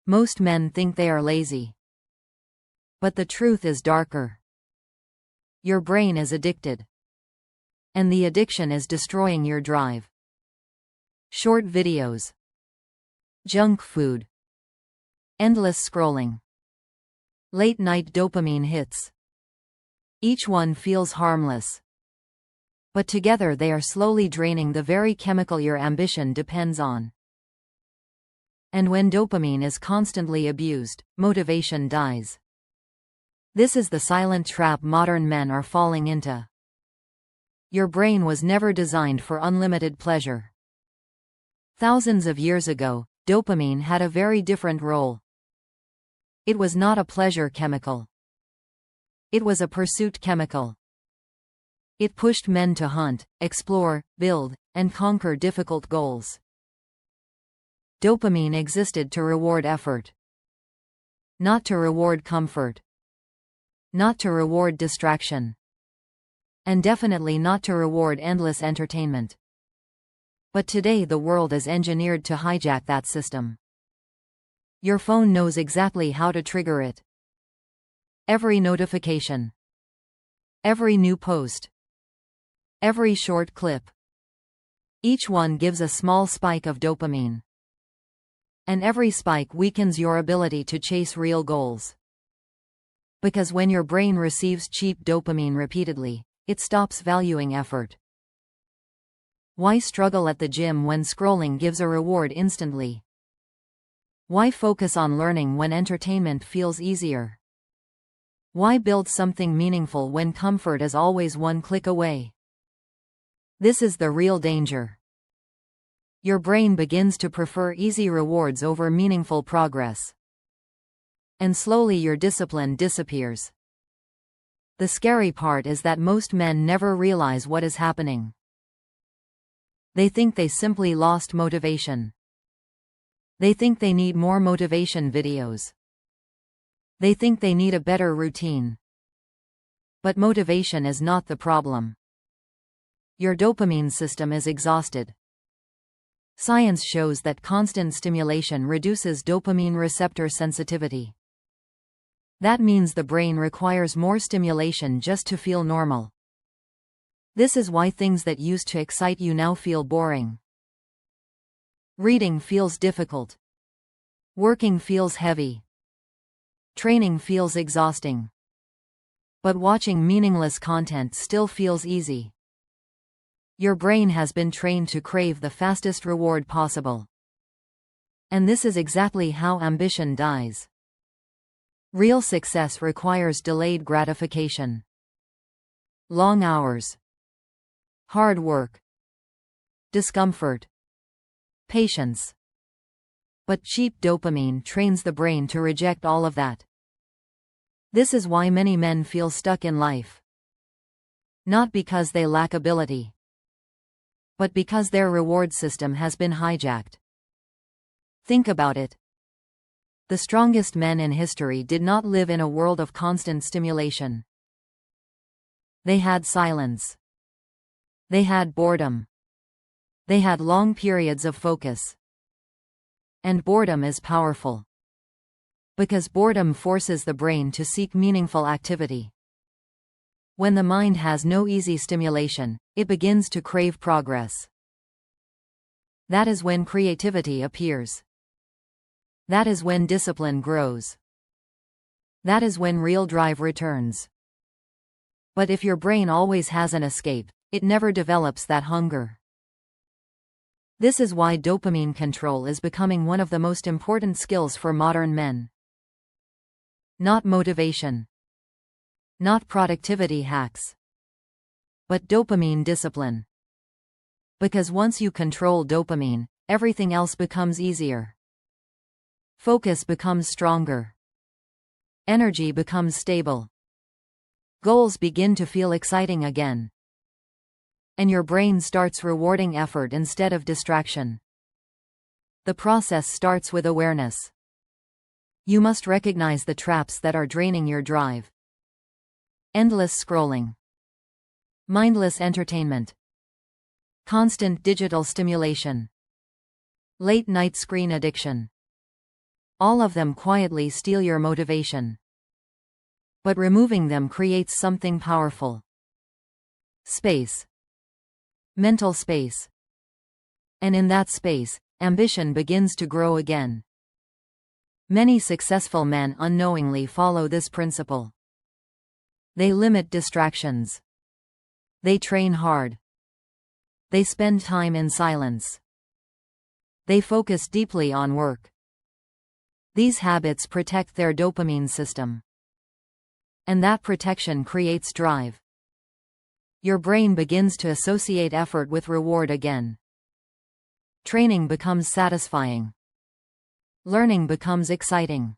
Most men think they are lazy. But the truth is darker. Your brain is addicted. And the addiction is destroying your drive. Short videos. Junk food. Endless scrolling. Late-night dopamine hits. Each one feels harmless. But together they are slowly draining the very chemical your ambition depends on. And when dopamine is constantly abused, motivation dies. This is the silent trap modern men are falling into. Your brain was never designed for unlimited pleasure. Thousands of years ago, dopamine had a very different role. It was not a pleasure chemical. It was a pursuit chemical. It pushed men to hunt, explore, build, and conquer difficult goals. Dopamine existed to reward effort. Not to reward comfort. Not to reward distraction. And definitely not to reward endless entertainment. But today the world is engineered to hijack that system. Your phone knows exactly how to trigger it. Every notification. Every new post. Every short clip. Each one gives a small spike of dopamine. And every spike weakens your ability to chase real goals. Because when your brain receives cheap dopamine repeatedly, it stops valuing effort. Why struggle at the gym when scrolling gives a reward instantly? Why focus on learning when entertainment feels easier? Why build something meaningful when comfort is always one click away? This is the real danger. Your brain begins to prefer easy rewards over meaningful progress. And slowly your discipline disappears. The scary part is that most men never realize what is happening. They think they simply lost motivation. They think they need more motivation videos. They think they need a better routine. But motivation is not the problem. Your dopamine system is exhausted. Science shows that constant stimulation reduces dopamine receptor sensitivity. That means the brain requires more stimulation just to feel normal. This is why things that used to excite you now feel boring. Reading feels difficult. Working feels heavy. Training feels exhausting. But watching meaningless content still feels easy. Your brain has been trained to crave the fastest reward possible. And this is exactly how ambition dies. Real success requires delayed gratification. Long hours. Hard work. Discomfort. Patience. But cheap dopamine trains the brain to reject all of that. This is why many men feel stuck in life. Not because they lack ability, but because their reward system has been hijacked. Think about it. The strongest men in history did not live in a world of constant stimulation. They had silence. They had boredom. They had long periods of focus. And boredom is powerful. Because boredom forces the brain to seek meaningful activity. When the mind has no easy stimulation, it begins to crave progress. That is when creativity appears. That is when discipline grows. That is when real drive returns. But if your brain always has an escape, it never develops that hunger. This is why dopamine control is becoming one of the most important skills for modern men. Not motivation. Not productivity hacks. But dopamine discipline. Because once you control dopamine, everything else becomes easier. Focus becomes stronger. Energy becomes stable. Goals begin to feel exciting again. And your brain starts rewarding effort instead of distraction. The process starts with awareness. You must recognize the traps that are draining your drive. Endless scrolling. Mindless entertainment. Constant digital stimulation. Late-night screen addiction. All of them quietly steal your motivation. But removing them creates something powerful. Space. Mental space. And in that space, ambition begins to grow again. Many successful men unknowingly follow this principle. They limit distractions. They train hard. They spend time in silence. They focus deeply on work. These habits protect their dopamine system. And that protection creates drive. Your brain begins to associate effort with reward again. Training becomes satisfying. Learning becomes exciting.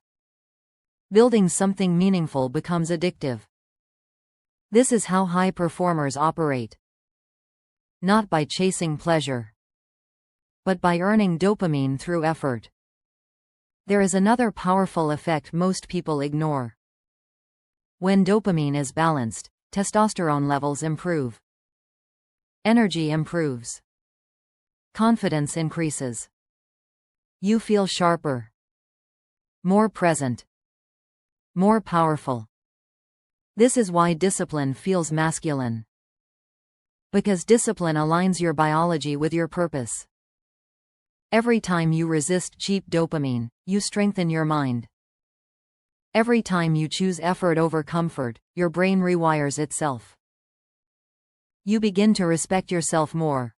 Building something meaningful becomes addictive. This is how high performers operate. Not by chasing pleasure, but by earning dopamine through effort. There is another powerful effect most people ignore. When dopamine is balanced, testosterone levels improve. Energy improves. Confidence increases. You feel sharper, more present, more powerful. This is why discipline feels masculine. Because discipline aligns your biology with your purpose. Every time you resist cheap dopamine, you strengthen your mind. Every time you choose effort over comfort, your brain rewires itself. You begin to respect yourself more.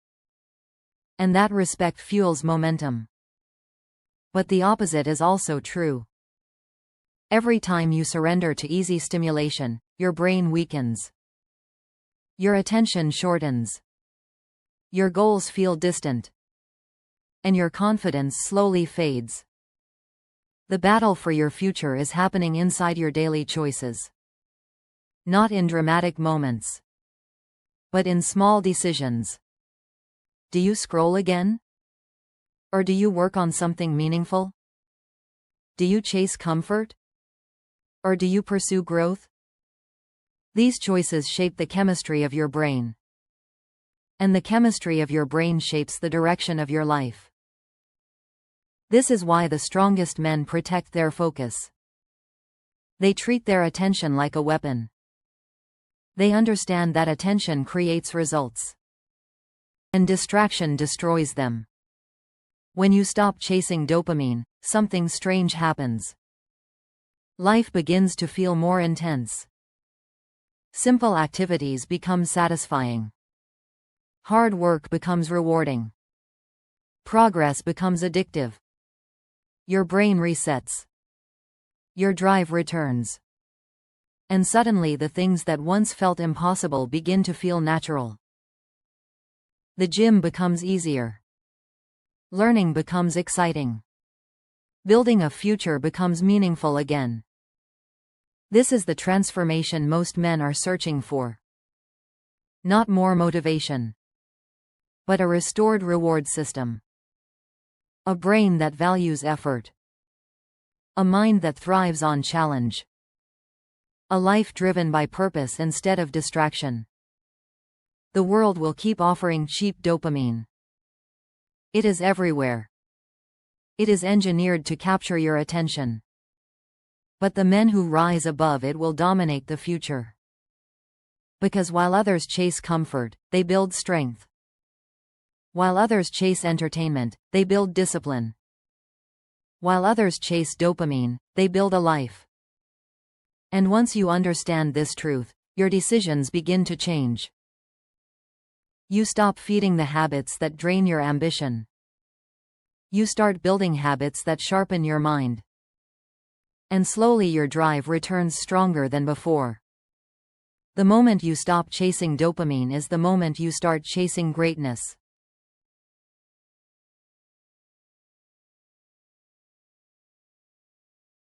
And that respect fuels momentum. But the opposite is also true. Every time you surrender to easy stimulation, your brain weakens. Your attention shortens. Your goals feel distant. And your confidence slowly fades. The battle for your future is happening inside your daily choices. Not in dramatic moments, but in small decisions. Do you scroll again? Or do you work on something meaningful? Do you chase comfort? Or do you pursue growth? These choices shape the chemistry of your brain. And the chemistry of your brain shapes the direction of your life. This is why the strongest men protect their focus. They treat their attention like a weapon. They understand that attention creates results. And distraction destroys them. When you stop chasing dopamine, something strange happens. Life begins to feel more intense. Simple activities become satisfying. Hard work becomes rewarding. Progress becomes addictive. Your brain resets. Your drive returns. And suddenly the things that once felt impossible begin to feel natural. The gym becomes easier. Learning becomes exciting. Building a future becomes meaningful again. This is the transformation most men are searching for. Not more motivation, but a restored reward system. A brain that values effort. A mind that thrives on challenge. A life driven by purpose instead of distraction. The world will keep offering cheap dopamine. It is everywhere. It is engineered to capture your attention. But the men who rise above it will dominate the future. Because while others chase comfort, they build strength. While others chase entertainment, they build discipline. While others chase dopamine, they build a life. And once you understand this truth, your decisions begin to change. You stop feeding the habits that drain your ambition. You start building habits that sharpen your mind. And slowly your drive returns stronger than before. The moment you stop chasing dopamine is the moment you start chasing greatness.